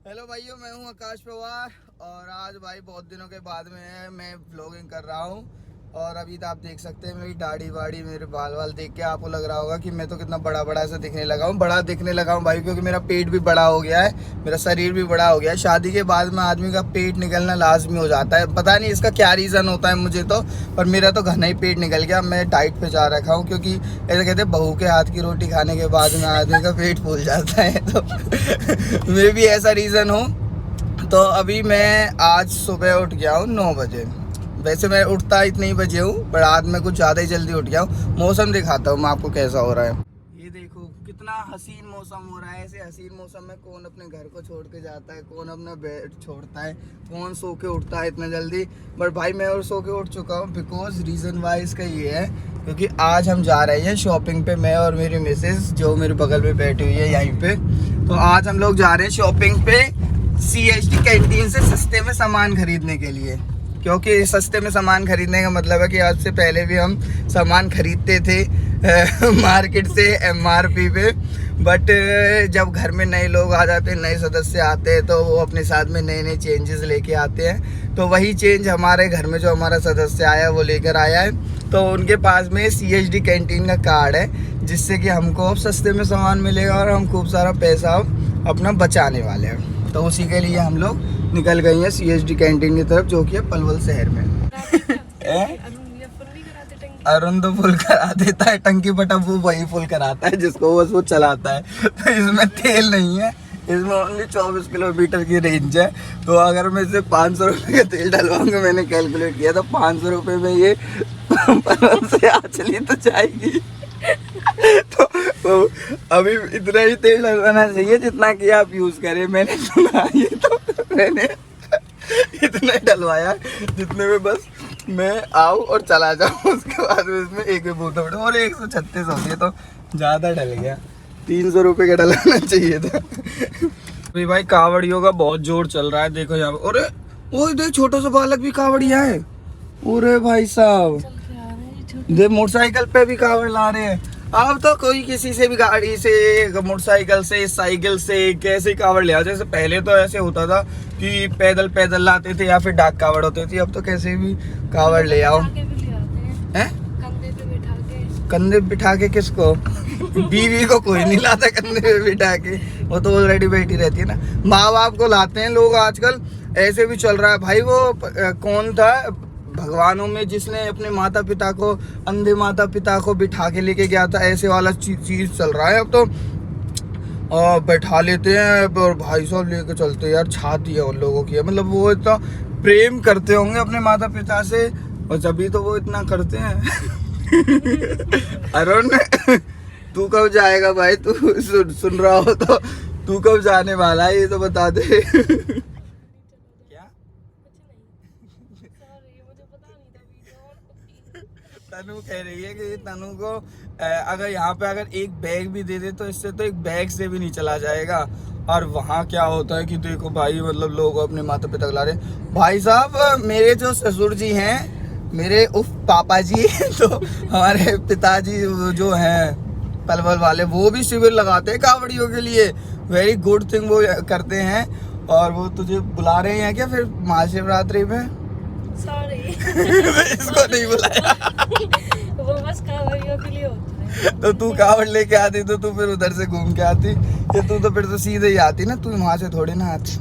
Hello भाइयों, मैं हूं आकाश पवार और आज भाई बहुत दिनों के बाद में मैं व्लॉगिंग कर रहा हूं। और अभी तो आप देख सकते हैं मेरी दाढ़ी वाड़ी, मेरे बाल वाल देख के आपको लग रहा होगा कि मैं तो कितना बड़ा बड़ा ऐसा दिखने लगा हूं। बड़ा दिखने लगा हूं भाई, क्योंकि मेरा पेट भी बड़ा हो गया है, मेरा शरीर भी बड़ा हो गया है। शादी के बाद में आदमी का पेट निकलना लाजमी हो जाता है। पता नहीं इसका क्या रीज़न होता है मुझे तो, पर मेरा तो घना ही पेट निकल गया। मैं डाइट पे जा रखा हूँ, क्योंकि ऐसे कहते हैं बहू के हाथ की रोटी खाने के बाद में आदमी का पेट फूल जाता है। तो मैं भी ऐसा रीज़न हूँ। तो अभी मैं आज सुबह उठ गया हूँ 9 बजे। वैसे मैं उठता इतने ही बजे हूँ, पर आज मैं कुछ ज़्यादा ही जल्दी उठ गया हूँ। मौसम दिखाता हूँ मैं आपको कैसा हो रहा है। ये देखो कितना हसीन मौसम हो रहा है। ऐसे हसीन मौसम में कौन अपने घर को छोड़ के जाता है, कौन अपना बेड छोड़ता है, कौन सो के उठता है इतना जल्दी। बट भाई मैं और सो के उठ चुका हूँ, बिकॉज रीज़न वाई इसका ये है क्योंकि आज हम जा रहे हैं शॉपिंग पे। मैं और मेरी मिसेस जो मेरे बगल में बैठी हुई है यहीं पे। तो आज हम लोग जा रहे हैं शॉपिंग पे CSD कैंटीन से सस्ते में सामान खरीदने के लिए। क्योंकि सस्ते में सामान खरीदने का मतलब है कि आज से पहले भी हम सामान खरीदते थे मार्केट से MRP पे। बट जब घर में नए लोग आ जाते हैं, नए सदस्य आते हैं, तो वो अपने साथ में नए नए चेंजेस लेके आते हैं। तो वही चेंज हमारे घर में जो हमारा सदस्य आया वो लेकर आया है। तो उनके पास में CSD कैंटीन का कार्ड है, जिससे कि हमको अब सस्ते में सामान मिलेगा और हम खूब सारा पैसा अपना बचाने वाले हैं। तो उसी के लिए हम लोग निकल गए हैं CSD कैंटीन की तरफ, जो कि है पलवल शहर में। अरुण तो फुल करा देता है टंकी, बट अब वो वही फुल कराता है जिसको बस वो चलाता है। तो इसमें तेल नहीं है, इसमें ओनली 24 किलोमीटर की रेंज है। तो अगर मैं इसे 500 रुपये का तेल डलवाऊंगा, मैंने कैलकुलेट किया था 500 रुपये में ये पलवल से आचली तो जाएगी। तो अभी इतना ही तेल डलवाना चाहिए जितना कि आप यूज़ करें। मैंने सुना ये, तो मैंने इतना ही डलवाया जितने में बस मैं आऊँ और चला जाऊँ। उसके बाद में इसमें एक बोतल और 136 होती है, तो ज़्यादा डल गया। 300 रुपये का डलाना चाहिए था। अभी भाई कावड़ियों का बहुत जोर चल रहा है। देखो यहाँ पे, अरे वो देख छोटा सा बालक भी कावड़िया है। अरे भाई साहब, देख मोटरसाइकिल पे भी कावड़ ला रहे हैं। अब तो कोई किसी से भी गाड़ी से, मोटरसाइकिल से, साइकिल से कैसे कावड़ ले आओ। जैसे पहले तो ऐसे होता था कि पैदल पैदल लाते थे या फिर डाक कावड़ होते थे। अब तो कैसे भी कावड़ ले आओ। हैं? कंधे बिठा के किसको? बीवी को कोई नहीं लाता कंधे पे बिठा के, वो तो ऑलरेडी बैठी रहती है ना। माँ बाप को लाते हैं लोग आजकल। ऐसे भी चल रहा है भाई। वो कौन था भगवानों में जिसने अपने माता पिता को, अंधे माता पिता को बिठा के लेके गया था, ऐसे वाला चीज चल रहा है अब तो। बैठा लेते हैं और भाई साहब लेके चलते हैं। यार छाती है उन लोगों की, मतलब वो इतना प्रेम करते होंगे अपने माता पिता से, और जभी तो वो इतना करते हैं। अरुण तू कब जाएगा भाई? तू सुन रहा हो तो तू कब जाने वाला है ये तो बता दे। तनु कह रही है कि तनु को अगर यहाँ पे अगर एक बैग भी दे दे तो इससे तो एक बैग से भी नहीं चला जाएगा। और वहाँ क्या होता है कि देखो भाई, मतलब लोग अपने माता पिता ला रहे। भाई साहब मेरे जो ससुर जी हैं, मेरे पापा जी, तो हमारे पिताजी जो हैं पलवल वाले, वो भी शिविर लगाते हैं कावड़ियों के लिए। वेरी गुड थिंग वो करते हैं। और वो तुझे बुला रहे हैं क्या फिर महाशिवरात्रि में? सॉरी इसको नहीं बुलाया। वो बस कावड़ियों के लिए होता है। तो तू कावड़ लेके आती तो तू फिर उधर से घूम के आती। ये तू तो फिर तो सीधे ही आती ना, तू वहां से थोड़ी ना आती।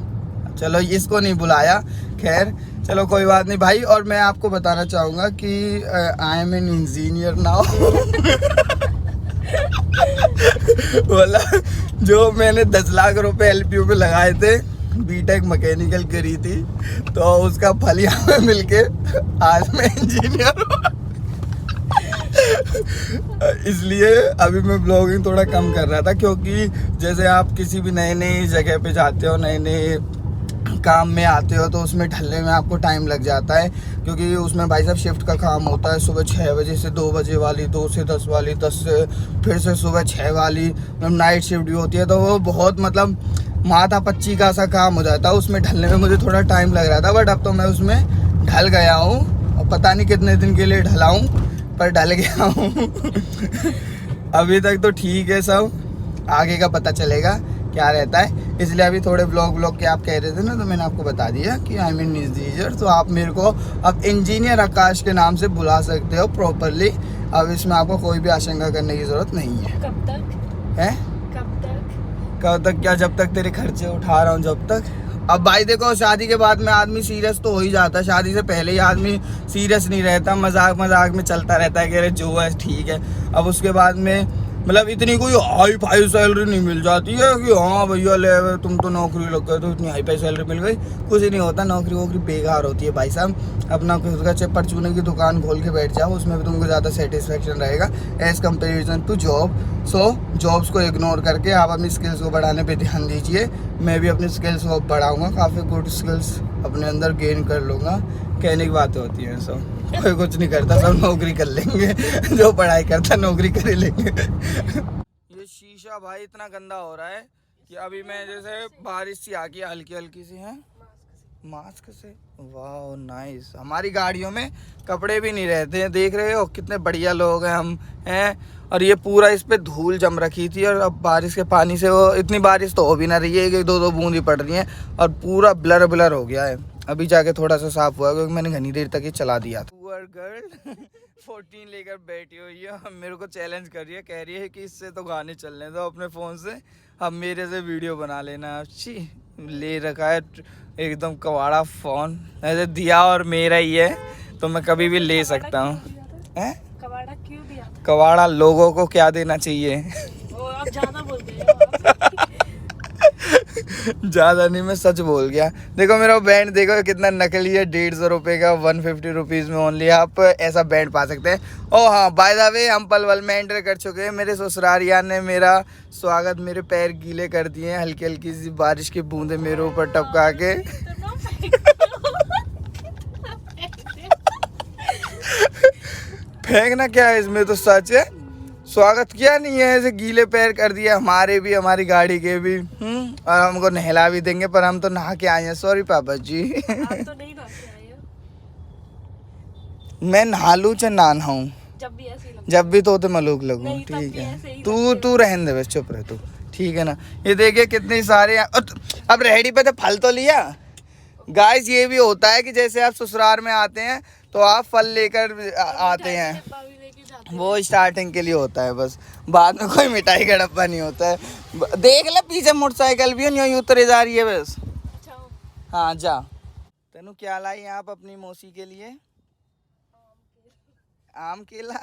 चलो इसको नहीं बुलाया, खैर चलो कोई बात नहीं भाई। और मैं आपको बताना चाहूँगा कि I am an engineer now. बोला जो मैंने 10 लाख रुपए LPU पे लगाए थे, बीटेक मैकेनिकल करी थी, तो उसका फल यहाँ पे मिलके आज मैं इंजीनियर हूँ। इसलिए अभी मैं ब्लॉगिंग थोड़ा कम कर रहा था, क्योंकि जैसे आप किसी भी नए नई जगह पे जाते हो, नए नए काम में आते हो, तो उसमें ढलने में आपको टाइम लग जाता है। क्योंकि उसमें भाई साहब शिफ्ट का काम होता है। सुबह 6 बजे से 2 बजे वाली, 2 से 10 वाली, 10 से फिर से सुबह 6 वाली, मतलब नाइट शिफ्ट भी होती है। तो वो बहुत मतलब माथा पच्ची का सा काम हो जाता है। उसमें ढलने में मुझे थोड़ा टाइम लग रहा था, बट अब तो मैं उसमें ढल गया हूँ। और पता नहीं कितने दिन के लिए ढला हूँ, पर ढल गया हूँ। अभी तक तो ठीक है सब, आगे का पता चलेगा क्या रहता है। इसलिए अभी थोड़े ब्लॉग के आप कह रहे थे ना, तो मैंने आपको बता दिया कि आई मीन इंजीनियर। तो आप मेरे को अब इंजीनियर आकाश के नाम से बुला सकते हो प्रॉपरली। अब इसमें आपको कोई भी आशंका करने की ज़रूरत नहीं है। कब तक है कब तक क्या? जब तक तेरे खर्चे उठा रहा हूँ जब तक। अब भाई देखो, शादी के बाद में आदमी सीरियस तो हो ही जाता है, शादी से पहले ही आदमी सीरियस नहीं रहता, मजाक में चलता रहता है कि अरे जो है ठीक है। अब उसके बाद में मतलब इतनी कोई हाई फाई सैलरी नहीं मिल जाती है कि हाँ भैया ले तुम तो नौकरी लग गए तो इतनी हाई फाई सैलरी मिल गई। कुछ नहीं होता, नौकरी वोकरी बेकार होती है भाई साहब। अपना खुद का परचूने की दुकान खोल के बैठ जाओ, उसमें भी तुमको ज़्यादा सेटिस्फेक्शन रहेगा as comparison to job. So jobs को इग्नोर करके आप अपनी स्किल्स को बढ़ाने पे ध्यान दीजिए। मैं भी अपनी स्किल्स को बढ़ाऊँगा, काफ़ी गुड स्किल्स अपने अंदर गेन कर लूँगा। कहने की बातें होती हैं सब, कोई कुछ नहीं करता, सब नौकरी कर लेंगे। जो पढ़ाई करता नौकरी कर ही लेंगे। ये शीशा भाई इतना गंदा हो रहा है कि अभी मैं जैसे बारिश सी आ गई हल्की हल्की सी है मास्क से। वाह नाइस। हमारी गाड़ियों में कपड़े भी नहीं रहते हैं, देख रहे हो कितने बढ़िया लोग हैं हम हैं। और ये पूरा इस पे धूल जम रखी थी और अब बारिश के पानी से वो इतनी बारिश तो हो भी ना रही है कि दो बूंद ही पड़ रही हैं और पूरा ब्लर हो गया है। अभी जाके थोड़ा सा साफ हुआ क्योंकि मैंने घनी देर तक ये चला दिया था। पुअर गर्ल 14 लेकर बैठी हुई है, अब मेरे को चैलेंज कर रही है, कह रही है कि इससे तो गाने चलने दो अपने फ़ोन से, अब मेरे से वीडियो बना लेना। अच्छी ले रखा है एकदम कवाड़ा फ़ोन, ऐसे दिया और मेरा ही है तो मैं कभी भी ले सकता हूँ। कवाड़ा क्यों दिया? कवाड़ा लोगों को क्या देना चाहिए? ओ, आप ज़्यादा बोलते हैं। ज़्यादा नहीं, मैं सच बोल गया। देखो मेरा बैंड देखो कितना नकली है, 150 रुपये का, 150 रुपीज़ में ओनली आप ऐसा बैंड पा सकते हैं। ओ हाँ बाय द वे, हम पलवल में एंटर कर चुके हैं। मेरे ससुरारिया ने मेरा स्वागत, मेरे पैर गीले कर दिए हैं, हल्की हल्की सी बारिश की बूंदें मेरे ऊपर टपका के। फेंकना क्या है इसमें, तो सच है। स्वागत किया नहीं है, ऐसे गीले पैर कर दिए हमारे भी, हमारी गाड़ी के भी। और हमको नहला भी देंगे, पर हम तो नहा के आए हैं। सॉरी पापा जी। आप तो नहीं नहा के आए हो। मैं नहा लूं चाहे ना नहाऊं, जब भी ऐसे ही लगता जब भी तो मलूक लगूं, नहीं, तब ठीक भी ऐसे है। ही तू रहने दे बस, चुप रह तू, ठीक है ना। ये देखिए कितने सारे, अब रेहड़ी पे तो फल तो लिया। गाइस ये भी होता है कि जैसे आप ससुराल में आते हैं तो आप फल लेकर आते हैं, वो स्टार्टिंग के लिए होता है बस, बाद में कोई मिठाई का डब्बा नहीं होता है। देख ले पीछे मोटरसाइकिल भी है, यूं उतरे जा रही है बस। हाँ जा। तेनू क्या लाई आप अपनी मौसी के लिए? आम केला।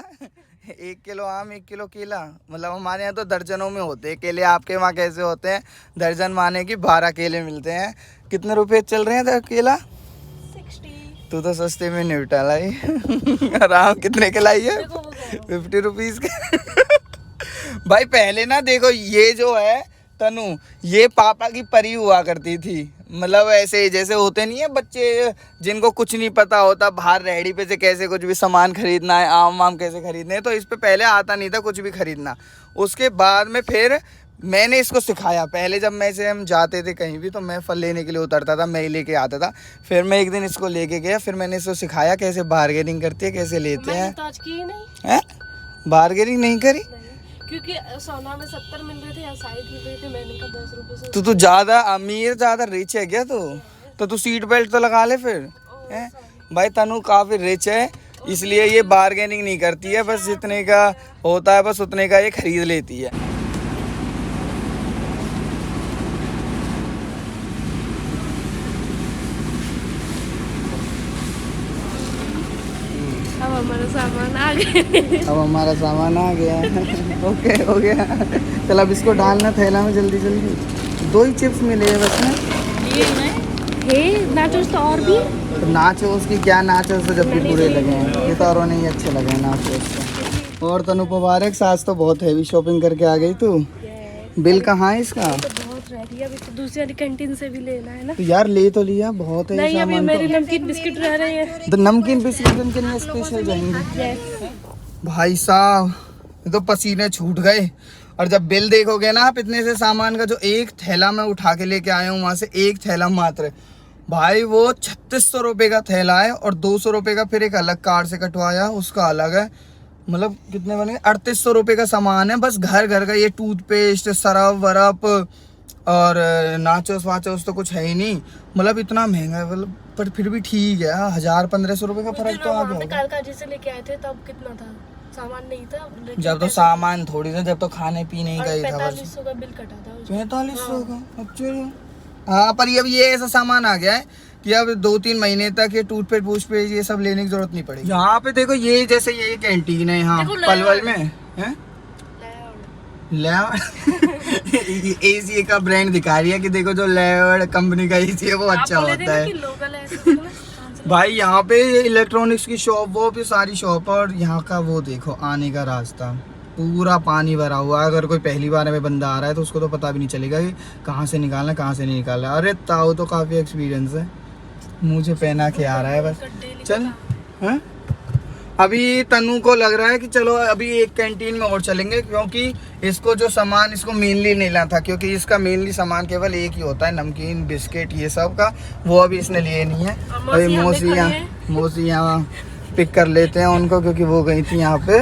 1 किलो आम 1 किलो केला, मतलब हमारे यहाँ तो दर्जनों में होते हैं केले। आपके वहाँ कैसे होते हैं? दर्जन माने कि 12 केले मिलते हैं। कितने रुपए चल रहे हैं केला? 60। तू तो सस्ते में निपटा लाई। आराम कितने के लाई है? 50 रुपीज़ के। भाई पहले ना देखो, ये जो है तनु, ये पापा की परी हुआ करती थी। मतलब ऐसे जैसे होते नहीं है बच्चे जिनको कुछ नहीं पता होता बाहर रेहड़ी पे से कैसे कुछ भी सामान खरीदना है, आम वाम कैसे खरीदने हैं, तो इस पे पहले आता नहीं था कुछ भी खरीदना। उसके बाद में फिर मैंने इसको सिखाया। पहले जब मैं से हम जाते थे कहीं भी तो मैं फल लेने के लिए उतरता था, मैं ही लेके आता था। फिर मैं एक दिन इसको लेके गया, फिर मैंने इसको सिखाया कैसे बार्गेनिंग करती है, कैसे लेते हैं। तो आज की नहीं है बार्गेनिंग नहीं करी नहीं, क्योंकि सोना में 70 मिल रहे थे या 60 मिल रहे थे, मैंने कहा 10 रुपए से। तो तू ज्यादा अमीर ज्यादा रिच है क्या? तो तू सीट बेल्ट तो लगा ले फिर। है भाई तनु काफी रिच है, इसलिए ये बार्गेनिंग नहीं करती है, बस जितने का होता है बस उतने का ये खरीद लेती है। अब हमारा सामान आ गया। अब हमारा सामान आ गया। ओके हो गया। चल अब इसको डालना थैला में जल्दी जल्दी। 2 ही चिप्स मिले हैं बस में। ये है नाचोस तो और भी। तो नाचोस की क्या, नाचोस तो जब भी बुरे लगे हैं, ये तो औरों नहीं अच्छे लगे हैं नाचोस। और तनु मुबारक, सास तो बहुत हैवी शॉपिंग करके आ गई तू। बिल कहाँ है इसका? अभी तो दूसरी कैंटीन से भी लेना है ना। तो यार ले तो लिया, बहुत है नहीं, अभी सामान मेरी तो। नमकीन बिस्किट रह रहे हैं। तो नमकीन बिस्किट उनके लिए स्पेशल जाएंगे। भाई साहब ये तो पसीने छूट गए। और जब बिल देखोगे ना आप, इतने से सामान का जो एक थैला मैं उठा के लेके आया हूँ वहाँ से, एक थैला मात्र भाई वो 3600 रुपये का थैला है। और 200 रुपये का फिर एक अलग कार्ड से कटवाया, उसका अलग है। मतलब कितने बने? 3800 रुपये का सामान है बस घर घर का। ये टूथपेस्ट, सरफ वरफ और नाचोस वाचोस तो कुछ है ही नहीं, मतलब इतना महंगा है मतलब, पर फिर भी ठीक है। 1000-1500 रुपए का उस फर्क दिन तो आ वहाँ गया पे होगा। कालकाजी से लेके आए थे तब कितना था, सामान नहीं था लेकिन जब तो पैसे- सामान थोड़ी था, जब तो खाने पीने और का ही था बस। 4500 का बिल कटा था उसमें। 4500 का, अच्छा। हाँ पर अब ये ऐसा सामान आ गया है कि अब 2-3 महीने तक ये टूथपेस्ट वूथपेस्ट ये सब लेने की जरूरत नहीं पड़ेगी। यहाँ पे देखो ये जैसे ये कैंटीन है यहाँ देखो, पलवल में है। लेवर्ड। एसी का ब्रांड दिखा रही है कि देखो जो लेवर्ड कंपनी का एसी है वो आप अच्छा बोले थे होता ना है। कि लोकल है, ऐसे तो ना, कहाँ से- भाई यहाँ पे इलेक्ट्रॉनिक्स की शॉप वो भी सारी शॉप है, और यहाँ का वो देखो आने का रास्ता पूरा पानी भरा हुआ है। अगर कोई पहली बार में बंदा आ रहा है तो उसको तो पता भी नहीं चलेगा कि कहाँ से निकालना है कहाँ से नहीं निकालना है। अरे ताऊ तो काफी एक्सपीरियंस है, मुझे पहना के आ रहा है बस। चल हैं? अभी तनु को लग रहा है कि चलो अभी एक कैंटीन में और चलेंगे, क्योंकि इसको जो सामान इसको मेनली नहीं लेना था, क्योंकि इसका मेनली सामान केवल एक ही होता है, नमकीन बिस्किट ये सब का, वो अभी इसने लिए नहीं है। अभी मौसी यहाँ पिक कर लेते हैं उनको, क्योंकि वो गई थी यहाँ पे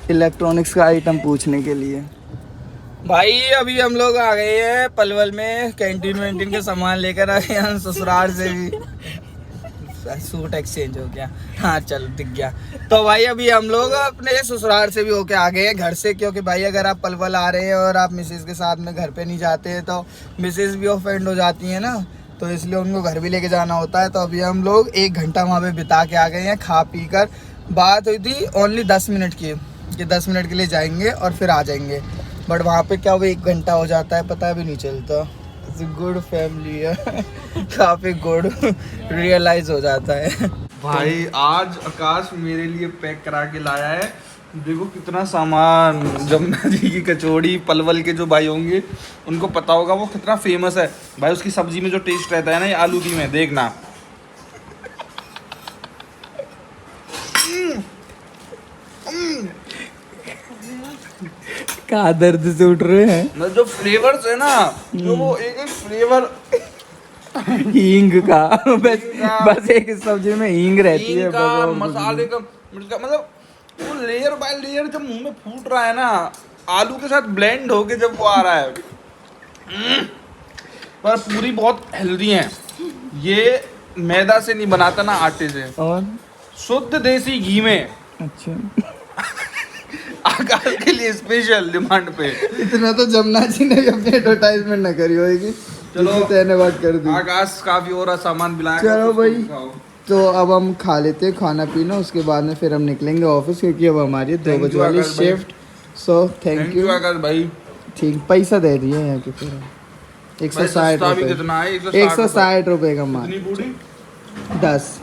इलेक्ट्रॉनिक्स का आइटम पूछने के लिए। भाई अभी हम लोग आ गए हैं पलवल में, कैंटीन वैंटीन के सामान लेकर आ गए हैं ससुराल से भी। सूट एक्सचेंज हो गया, हाँ चल दिख गया। तो भाई अभी हम लोग अपने ससुराल से भी होके आ गए हैं घर से, क्योंकि भाई अगर आप पलवल आ रहे हैं और आप मिसेज के साथ में घर पे नहीं जाते हैं तो मिसेज भी ऑफेंड हो जाती है ना, तो इसलिए उनको घर भी लेके जाना होता है। तो अभी हम लोग 1 घंटा वहाँ पे बिता के आ गए हैं खा पी कर। बात हुई थी ओनली 10 मिनट की, कि 10 मिनट के लिए जाएंगे और फिर आ जाएंगे, बट वहाँ पे क्या वो 1 घंटा हो जाता है पता भी नहीं चलता। गुड फैमिली है काफी गुड रियलाइज हो जाता है। भाई आज आकाश मेरे लिए पैक करा के लाया है, देखो कितना सामान। जमुना जी की कचौड़ी पलवल के जो भाई होंगे उनको पता होगा वो कितना फेमस है भाई। उसकी सब्जी में जो टेस्ट रहता है ना, ये आलू की में देखना। क्या दर्द से उठ रहे हैं? जो फ्लेवर्स है ना, जो वो एक एक फ्लेवर हींग का बस एक सब्जी में हींग रहती है, का, बस और कुछ मसाले का, मिर्च का, मतलब वो लेयर बाय लेयर जब मुंह में फूट रहा है ना, आलू के साथ ब्लेंड होके जब वो आ रहा है। पर पूरी बहुत हेल्दी है, ये मैदा से नहीं बनाता ना आटे से, नहीं। और शुद्ध देसी घी में। अच्छा आकाश के लिए स्पेशल डिमांड पे। इतना तो जमुना जी ने अपनी एडवर्टाइजमेंट न करी होगी, चलो तेने बात कर दी। आकाश काफी और सामान बिलाया। चलो भाई, तो अब हम खा लेते हैं खाना पीना, उसके बाद में फिर हम निकलेंगे ऑफिस, क्योंकि अब हमारी 2 बजे वाली आकाश भाई। शिफ्ट। सो थैंक यू आकाश भाई। ठीक, पैसा दे दिए यहाँ के फिर 160 सस्ता भी रुपये, कितना है? 160 रुपये का माल, कितनी पूरी? 10।